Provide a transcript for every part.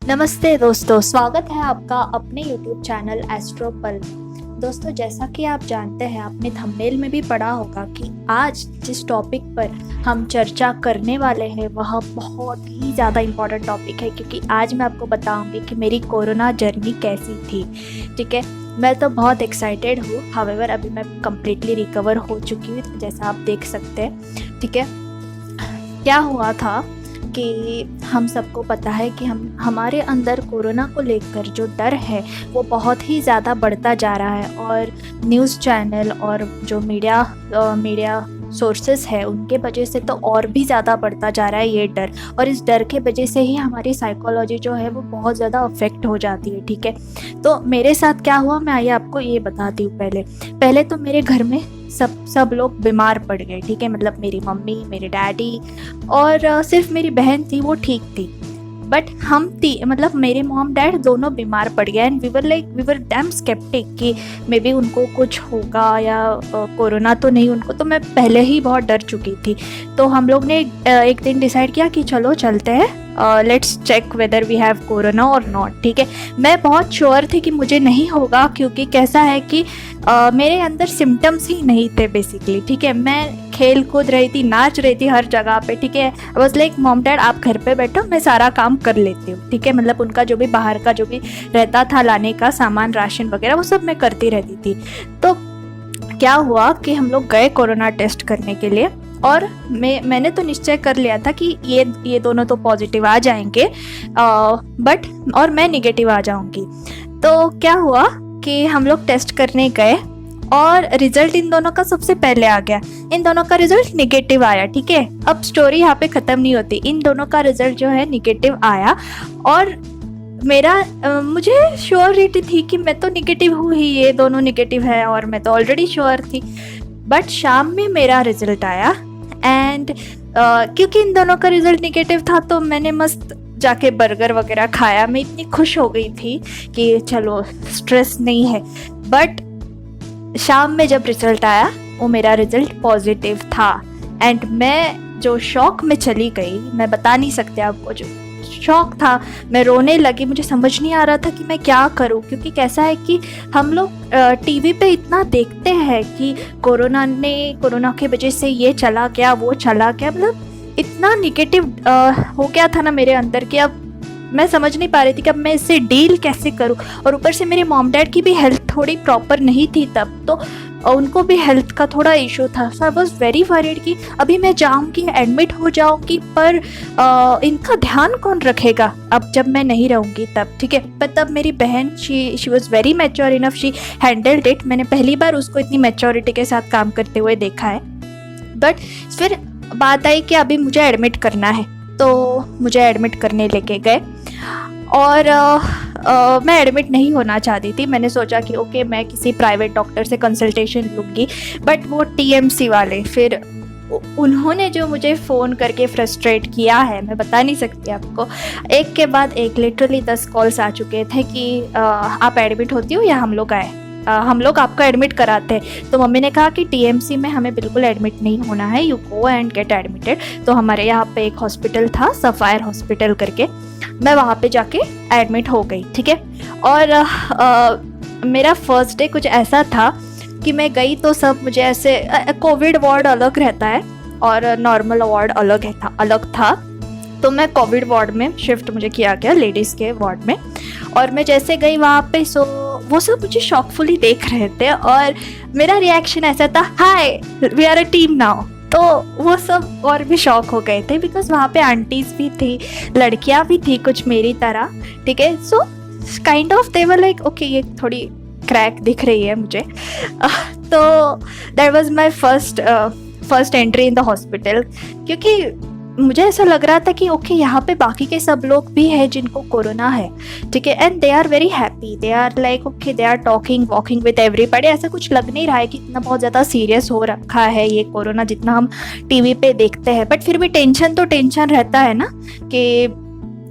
नमस्ते दोस्तों, स्वागत है आपका अपने YouTube चैनल एस्ट्रोपल। दोस्तों, जैसा कि आप जानते हैं, आपने थंबनेल में भी पढ़ा होगा कि आज जिस टॉपिक पर हम चर्चा करने वाले हैं वह बहुत ही ज़्यादा इम्पॉर्टेंट टॉपिक है, क्योंकि आज मैं आपको बताऊंगी कि मेरी कोरोना जर्नी कैसी थी। ठीक है, मैं तो बहुत एक्साइटेड हूँ। हावेवर अभी मैं कम्प्लीटली रिकवर हो चुकी हूँ, जैसा आप देख सकते हैं। ठीक है, क्या हुआ था कि हम सबको पता है कि हमारे अंदर कोरोना को लेकर जो डर है वो बहुत ही ज़्यादा बढ़ता जा रहा है, और न्यूज़ चैनल और जो मीडिया सोर्सेस है उनके वजह से तो और भी ज़्यादा बढ़ता जा रहा है ये डर। और इस डर के वजह से ही हमारी साइकोलॉजी जो है वो बहुत ज़्यादा अफेक्ट हो जाती है। ठीक है, तो मेरे साथ क्या हुआ मैं आइए आपको ये बताती हूँ। पहले तो मेरे घर में सब लोग बीमार पड़ गए। ठीक है, मतलब मेरी मम्मी, मेरे डैडी और सिर्फ मेरी बहन थी वो ठीक थी। बट मतलब मेरे मॉम डैड दोनों बीमार पड़ गए, and we were damn sceptic कि मे बी उनको कुछ होगा या कोरोना तो नहीं उनको। तो मैं पहले ही बहुत डर चुकी थी। तो हम लोग ने एक दिन डिसाइड किया कि चलो चलते हैं, let's check whether we have corona और नॉट। ठीक है, मैं बहुत श्योर थी कि मुझे नहीं होगा, क्योंकि कैसा है कि मेरे अंदर सिम्टम्स ही नहीं थे बेसिकली। ठीक है, मैं खेल कूद रही थी, नाच रही थी हर जगह पे। ठीक है, I was like mom dad आप घर पे बैठो, मैं सारा काम कर लेती हूँ। ठीक है, मतलब उनका जो भी बाहर का जो भी रहता था लाने का सामान, राशन वगैरह, वो सब मैं करती रहती थी। तो क्या हुआ कि हम लोग गए कोरोना टेस्ट करने के लिए, और मैंने तो निश्चय कर लिया था कि ये दोनों तो पॉजिटिव आ जाएंगे, बट और मैं निगेटिव आ जाऊंगी। तो क्या हुआ कि हम लोग टेस्ट करने गए और रिजल्ट इन दोनों का सबसे पहले आ गया। इन दोनों का रिजल्ट निगेटिव आया। ठीक है, अब स्टोरी यहाँ पे ख़त्म नहीं होती। इन दोनों का रिजल्ट जो है निगेटिव आया, और मुझे श्योरिटी थी कि मैं तो निगेटिव हूँ ही, ये दोनों निगेटिव है, और मैं तो ऑलरेडी श्योर थी। बट शाम में मेरा रिजल्ट आया, एंड क्योंकि इन दोनों का रिजल्ट निगेटिव था तो मैंने मस्त जाके बर्गर वगैरह खाया। मैं इतनी खुश हो गई थी कि चलो स्ट्रेस नहीं है। बट शाम में जब रिजल्ट आया वो मेरा रिजल्ट पॉजिटिव था, एंड मैं जो शॉक में चली गई, मैं बता नहीं सकते आपको। जो शौक था, मैं रोने लगी। मुझे समझ नहीं आ रहा था कि मैं क्या करूं, क्योंकि कैसा है कि हम लोग टीवी पे इतना देखते हैं कि कोरोना के वजह से ये चला गया, वो चला गया, मतलब इतना निगेटिव हो गया था ना मेरे अंदर कि अब मैं समझ नहीं पा रही थी कि अब मैं इससे डील कैसे करूं। और ऊपर से मेरे मॉम डैड की भी हेल्थ थोड़ी प्रॉपर नहीं थी तब, तो उनको भी हेल्थ का थोड़ा इशू था। सो आई वॉज वेरी वरीड कि अभी मैं जाऊंगी, एडमिट हो जाऊंगी, पर इनका ध्यान कौन रखेगा अब जब मैं नहीं रहूंगी तब। ठीक है, पर तब मेरी बहन she was very mature enough, she handled it. मैंने पहली बार उसको इतनी मैच्योरिटी के साथ काम करते हुए देखा है। बट फिर बात आई कि अभी मुझे एडमिट करना है, तो मुझे एडमिट करने लेके गए, और मैं एडमिट नहीं होना चाहती थी। मैंने सोचा कि ओके मैं किसी प्राइवेट डॉक्टर से कंसल्टेशन लूँगी, बट वो टीएमसी वाले, फिर उन्होंने जो मुझे फ़ोन करके फ्रस्ट्रेट किया है मैं बता नहीं सकती आपको। एक के बाद एक लिटरली 10 कॉल्स आ चुके थे कि आप एडमिट होती हो या हम लोग आए, हम लोग आपको एडमिट कराते हैं। तो मम्मी ने कहा कि टीएमसी में हमें बिल्कुल एडमिट नहीं होना है, you go and gate admitted. तो हमारे यहाँ पे एक हॉस्पिटल था, सफ़ायर हॉस्पिटल करके, मैं वहाँ पे जाके एडमिट हो गई। ठीक है, और मेरा फर्स्ट डे कुछ ऐसा था कि मैं गई तो सब मुझे ऐसे, कोविड वार्ड अलग रहता है और नॉर्मल वार्ड अलग था। तो मैं कोविड वार्ड में शिफ्ट मुझे किया गया, लेडीज़ के वार्ड में। और मैं जैसे गई वहाँ पे, सो वो सब मुझे शॉकफुली देख रहे थे, और मेरा रिएक्शन ऐसा था, hi we are a team now. तो वो सब और भी शॉक हो गए थे, बिकॉज वहाँ पे आंटीज़ भी थी, लड़कियाँ भी थी कुछ मेरी तरह। ठीक है, so kind of they were like okay ये थोड़ी क्रैक दिख रही है मुझे। तो that was my first entry in the hospital, क्योंकि मुझे ऐसा लग रहा था कि ओके यहाँ पे बाकी के सब लोग भी हैं जिनको कोरोना है। ठीक है, and they are very happy, they are like okay, they are talking walking with everybody. ऐसा कुछ लग नहीं रहा है कि इतना बहुत ज़्यादा सीरियस हो रखा है ये कोरोना जितना हम टीवी पे देखते हैं। बट फिर भी टेंशन तो टेंशन रहता है ना कि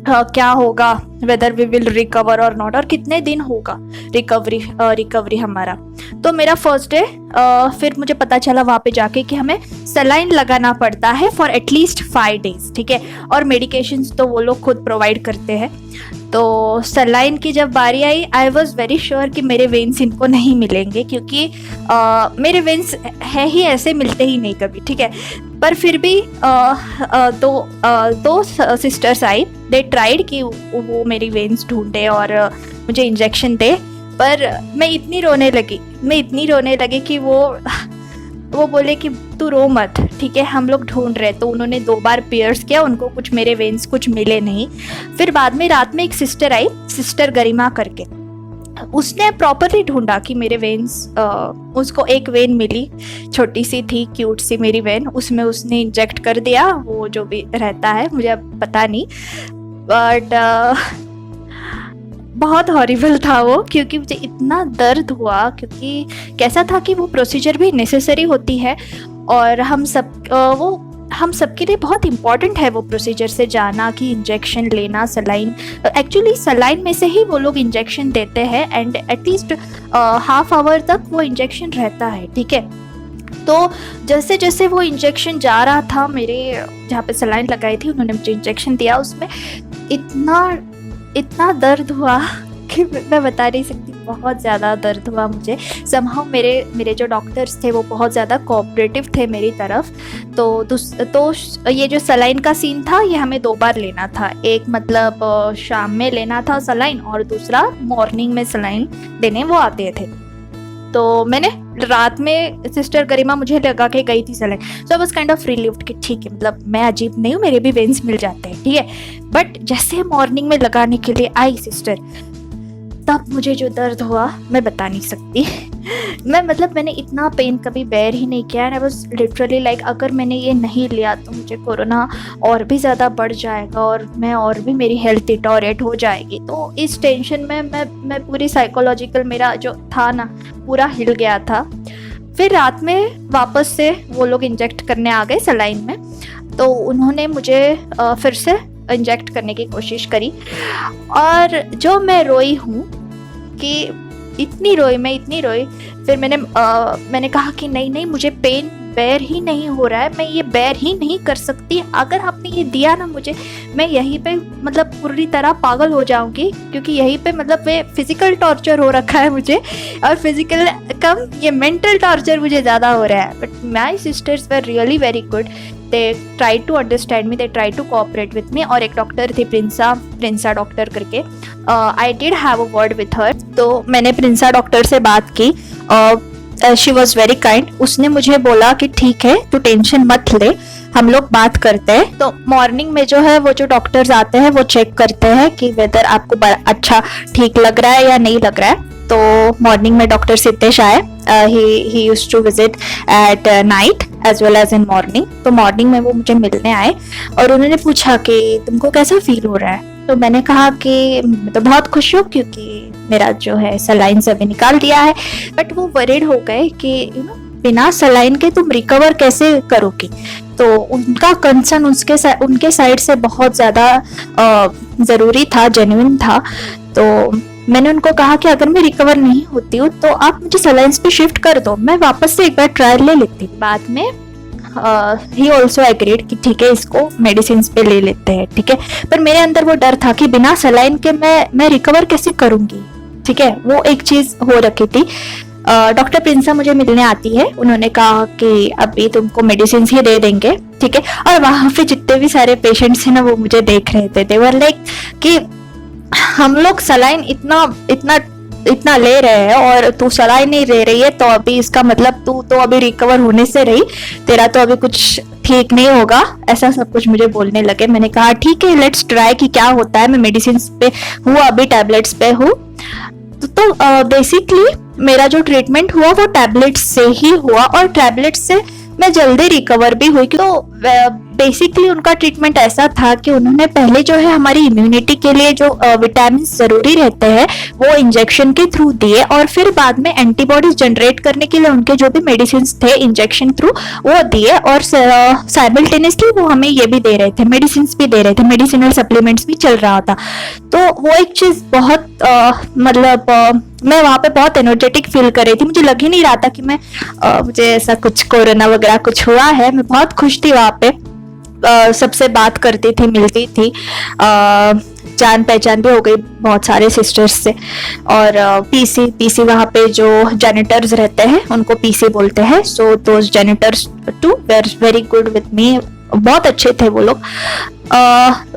क्या होगा, वेदर वी विल रिकवर और नॉट, और कितने दिन होगा रिकवरी हमारा। तो मेरा फर्स्ट डे फिर मुझे पता चला वहाँ पे जाके कि हमें सलाइन लगाना पड़ता है फॉर एटलीस्ट 5 डेज, ठीक है। और मेडिकेशंस तो वो लोग खुद प्रोवाइड करते हैं। तो सलाइन की जब बारी आई, आई वॉज वेरी श्योर कि मेरे वेन्स इनको नहीं मिलेंगे, क्योंकि मेरे वेन्स है ही ऐसे, मिलते ही नहीं कभी, ठीक है। पर फिर भी दो सिस्टर्स आई, दे ट्राइड कि वो मेरी वेन्स ढूंढे और मुझे इंजेक्शन दे। पर मैं इतनी रोने लगी कि वो बोले कि तू रो मत, ठीक है, हम लोग ढूंढ रहे। तो उन्होंने 2 बार पियर्स किया, उनको कुछ मेरे वेन्स कुछ मिले नहीं। फिर बाद में रात में एक सिस्टर आई, सिस्टर गरिमा करके, उसने प्रॉपरली ढूंढा कि मेरे वेन्स, उसको एक वेन मिली, छोटी सी थी, क्यूट सी मेरी वेन, उसमें उसने इंजेक्ट कर दिया, वो जो भी रहता है, मुझे अब पता नहीं। बट बहुत हॉरिबल था वो, क्योंकि मुझे इतना दर्द हुआ, क्योंकि कैसा था कि वो प्रोसीजर भी नेसेसरी होती है और हम सबके लिए बहुत इम्पॉर्टेंट है वो प्रोसीजर से जाना, कि इंजेक्शन लेना, सलाइन, एक्चुअली सलाइन में से ही वो लोग इंजेक्शन देते हैं एंड एटलीस्ट हाफ आवर तक वो इंजेक्शन रहता है, ठीक है। तो जैसे जैसे वो इंजेक्शन जा रहा था, मेरे जहाँ पे सलाइन लगाई थी उन्होंने मुझे इंजेक्शन दिया, उसमें इतना दर्द हुआ कि मैं बता नहीं सकती, बहुत ज़्यादा दर्द हुआ मुझे। समहाउ मेरे जो डॉक्टर्स थे वो बहुत ज़्यादा कोऑपरेटिव थे मेरी तरफ। तो ये जो सलाइन का सीन था, ये हमें 2 बार लेना था, एक मतलब शाम में लेना था सलाइन और दूसरा मॉर्निंग में सलाइन देने वो आते थे। तो मैंने रात में, सिस्टर गरिमा मुझे लगा के गई थी saline, so I was kind of relieved कि ठीक है, मतलब मैं अजीब नहीं हूँ, मेरे भी वेन्स मिल जाते हैं, ठीक है। बट जैसे मॉर्निंग में लगाने के लिए आई सिस्टर, तब मुझे जो दर्द हुआ मैं बता नहीं सकती। मैंने इतना पेन कभी बेयर ही नहीं किया। आई वाज लिटरली लाइक, अगर मैंने ये नहीं लिया तो मुझे कोरोना और भी ज़्यादा बढ़ जाएगा और मेरी हेल्थ डिटोरेट हो जाएगी। तो इस टेंशन में मैं पूरी साइकोलॉजिकल, मेरा जो था ना, पूरा हिल गया था। फिर रात में वापस से वो लोग इंजेक्ट करने आ गए सलाइन में, तो उन्होंने मुझे फिर से इंजेक्ट करने की कोशिश करी और जो मैं रोई हूँ कि इतनी रोई। फिर मैंने कहा कि नहीं, मुझे पेन बेयर ही नहीं हो रहा है, मैं ये बेयर ही नहीं कर सकती। अगर आपने ये दिया ना मुझे, मैं यहीं पे मतलब पूरी तरह पागल हो जाऊंगी, क्योंकि यहीं पे मतलब वे फिजिकल टॉर्चर हो रखा है मुझे, और फिजिकल कम ये मेंटल टॉर्चर मुझे ज़्यादा हो रहा है। But my sisters were really very good, they try to understand me, they try to cooperate with me. और एक डॉक्टर थी प्रिंसा डॉक्टर करके, I did have a word with her. तो मैंने प्रिंसा डॉक्टर से बात की, शी वॉज वेरी काइंड। उसने मुझे बोला कि ठीक है, तू टेंशन मत ले, हम लोग बात करते हैं। तो मॉर्निंग में जो है वो जो डॉक्टर्स आते हैं वो चेक करते हैं कि वेदर आपको अच्छा ठीक लग रहा है या नहीं लग रहा है। तो मॉर्निंग में डॉक्टर सिद्धेश आए, he used to visit at night as well as in morning। तो मॉर्निंग में वो मुझे मिलने आए और उन्होंने पूछा कि तुमको कैसा फील हो रहा है। तो मैंने कहा कि मैं तो बहुत खुश हूँ, क्योंकि मेरा जो है सलाइन से अभी निकाल दिया है। बट वो वरीड हो गए कि बिना सलाइन के तुम रिकवर कैसे करोगी। तो उनका कंसर्न उनके साइड से बहुत ज़्यादा ज़रूरी था, जेन्युइन था। तो मैंने उनको कहा कि अगर मैं रिकवर नहीं होती हूँ तो आप मुझे सलाइंस पे शिफ्ट कर दो, मैं वापस से एक बार ट्रायल ले लेती। बाद में ही ऑल्सो एग्रीड कि ठीक है, इसको मेडिसिन पे ले लेते हैं, ठीक है। पर मेरे अंदर वो डर था कि बिना सलाइन के मैं रिकवर कैसे करूंगी, ठीक है, वो एक चीज हो रखी थी। डॉक्टर प्रिंसा मुझे मिलने आती है, उन्होंने कहा कि अभी तुमको मेडिसिन ही दे देंगे, ठीक है। और वहाँ पे जितने भी सारे पेशेंट्स हैं ना, वो मुझे देख रहे थे, दे वर लाइक कि हम लोग सलाइन इतना ले रहे हैं और तू सलाइन नहीं ले रही है, तो अभी इसका मतलब तू तो अभी रिकवर होने से रही, तेरा तो अभी कुछ ठीक नहीं होगा, ऐसा सब कुछ मुझे बोलने लगे। मैंने कहा ठीक है, लेट्स ट्राई कि क्या होता है। मैं मेडिसिन पे हूँ, अभी टैबलेट्स पे हूँ। तो बेसिकली मेरा जो ट्रीटमेंट हुआ वो टैबलेट्स से ही हुआ और टैबलेट्स से मैं जल्दी रिकवर भी हुई। तो बेसिकली उनका ट्रीटमेंट ऐसा था कि उन्होंने पहले जो है हमारी इम्यूनिटी के लिए जो विटामिन जरूरी रहते हैं वो इंजेक्शन के थ्रू दिए, और फिर बाद में एंटीबॉडीज जनरेट करने के लिए उनके जो भी मेडिसिन थे इंजेक्शन थ्रू वो दिए, और साइमल्टेनियसली वो हमें ये भी दे रहे थे, मेडिसिन भी दे रहे थे, मेडिसिनल सप्लीमेंट्स भी चल रहा था। तो वो एक चीज बहुत मैं वहाँ पे बहुत एनर्जेटिक फील कर रही थी। मुझे लग ही नहीं रहा था कि मुझे ऐसा कुछ कोरोना वगैरह कुछ हुआ है। मैं बहुत खुश थी वहाँ पे, सबसे बात करती थी, मिलती थी, जान पहचान भी हो गई बहुत सारे सिस्टर्स से। और पीसी वहाँ पे जो जेनिटर्स रहते हैं उनको पीसी बोलते हैं। So those janitors too were very good with me, बहुत अच्छे थे वो लोग।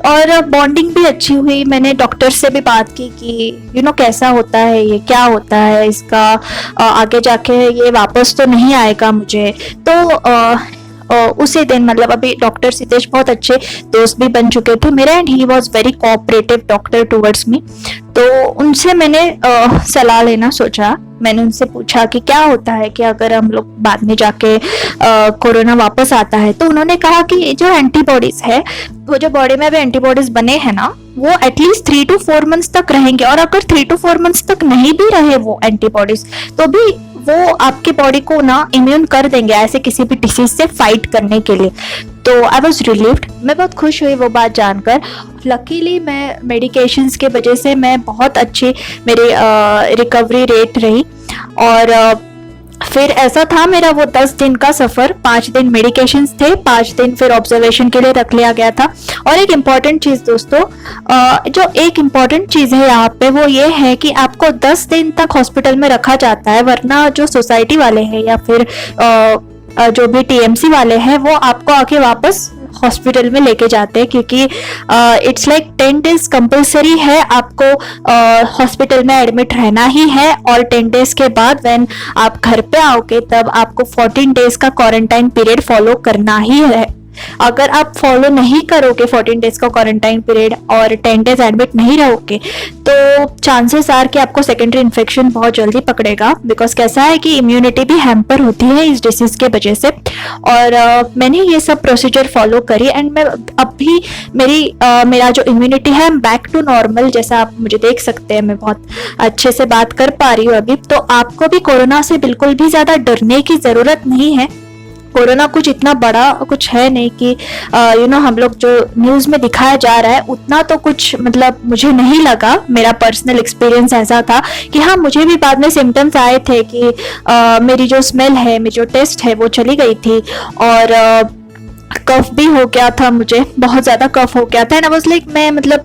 और बॉन्डिंग भी अच्छी हुई। मैंने डॉक्टर से भी बात की कि कैसा होता है, ये क्या होता है, इसका आगे जाके ये वापस तो नहीं आएगा मुझे। तो उसी दिन मतलब अभी डॉक्टर सिद्धेश बहुत अच्छे दोस्त भी बन चुके थे मेरे, and he was very cooperative doctor towards me. तो उनसे मैंने सलाह लेना सोचा। मैंने उनसे पूछा कि क्या होता है कि अगर हम लोग बाद में जाके कोरोना वापस आता है। तो उन्होंने कहा कि जो एंटीबॉडीज है, वो जो बॉडी में अभी एंटीबॉडीज बने हैं ना, वो एटलीस्ट 3 to 4 मंथ्स तक रहेंगे। और अगर 3 to 4 मंथ्स तक नहीं भी रहे वो एंटीबॉडीज, तो भी वो आपकी बॉडी को ना इम्यून कर देंगे ऐसे किसी भी डिसीज से फाइट करने के लिए। तो आई वॉज रिलीव्ड, मैं बहुत खुश हुई वो बात जानकर। लकीली मैं मेडिकेशंस के वजह से मैं बहुत अच्छी मेरी रिकवरी रेट रही। और फिर ऐसा था मेरा वो 10 दिन का सफर, 5 दिन मेडिकेशंस थे, 5 दिन फिर ऑब्जर्वेशन के लिए रख लिया गया था। और एक इम्पॉर्टेंट चीज दोस्तों, जो एक इम्पॉर्टेंट चीज है यहाँ पे वो ये है कि आपको 10 दिन तक हॉस्पिटल में रखा जाता है, वरना जो सोसाइटी वाले हैं या फिर जो भी टीएमसी वाले हैं वो आपको आके वापस हॉस्पिटल में लेके जाते हैं, क्योंकि इट्स लाइक 10 डेज कंपलसरी है आपको हॉस्पिटल में एडमिट रहना ही है। और 10 डेज के बाद व्हेन आप घर पे आओगे तब आपको 14 डेज का क्वारंटाइन पीरियड फॉलो करना ही है। अगर आप फॉलो नहीं करोगे 14 डेज का क्वारंटाइन पीरियड और 10 डेज एडमिट नहीं रहोगे, तो चांसेस आर कि आपको सेकेंडरी इन्फेक्शन बहुत जल्दी पकड़ेगा। बिकॉज कैसा है कि इम्यूनिटी भी हैम्पर होती है इस डिसीज के वजह से। और मैंने ये सब प्रोसीजर फॉलो करी, एंड मैं अभी मेरा जो इम्यूनिटी है बैक टू नॉर्मल, जैसा आप मुझे देख सकते हैं, मैं बहुत अच्छे से बात कर पा रही हूँ अभी। तो आपको भी कोरोना से बिल्कुल भी ज्यादा डरने की जरूरत नहीं है। कोरोना कुछ इतना बड़ा कुछ है नहीं कि हम लोग जो न्यूज में दिखाया जा रहा है उतना तो कुछ मतलब मुझे नहीं लगा। मेरा पर्सनल एक्सपीरियंस ऐसा था कि हाँ, मुझे भी बाद में सिम्टम्स आए थे कि मेरी जो स्मेल है, मेरी जो टेस्ट है वो चली गई थी, और कफ भी हो गया था, मुझे बहुत ज्यादा कफ हो गया था। एंड आई वाज लाइक मैं मतलब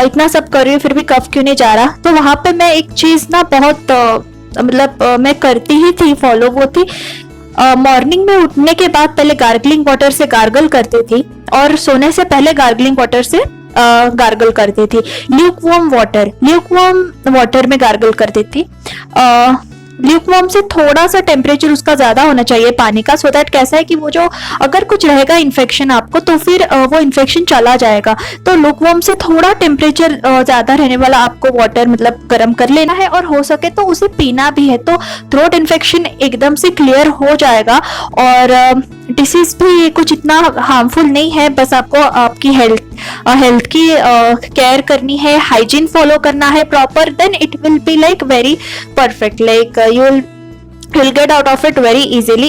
इतना सब कर रही हूँ फिर भी कफ क्यों नहीं जा रहा। तो वहां पे मैं एक चीज ना बहुत मैं करती ही थी, फॉलो वो थी, मॉर्निंग में उठने के बाद पहले गार्गलिंग वाटर से गार्गल करती थी, और सोने से पहले गार्गलिंग वाटर से गार्गल करती थी। ल्यूकवार्म वाटर में गार्गल करती थी। ल्यूकवार्म से थोड़ा सा टेम्परेचर उसका ज्यादा होना चाहिए पानी का, सो दैट कैसा है कि वो जो अगर कुछ रहेगा इन्फेक्शन आपको तो फिर वो इन्फेक्शन चला जाएगा। तो ल्यूकवार्म से थोड़ा टेम्परेचर ज्यादा रहने वाला आपको वाटर मतलब गर्म कर लेना है, और हो सके तो उसे पीना भी है, तो थ्रोट इन्फेक्शन एकदम से क्लियर हो जाएगा। और डिसीज भी कुछ इतना हार्मफुल नहीं है, बस आपको आपकी हेल्थ की केयर करनी है, हाइजीन फॉलो करना है proper, then it will be like very perfect, like you will get out of it very easily.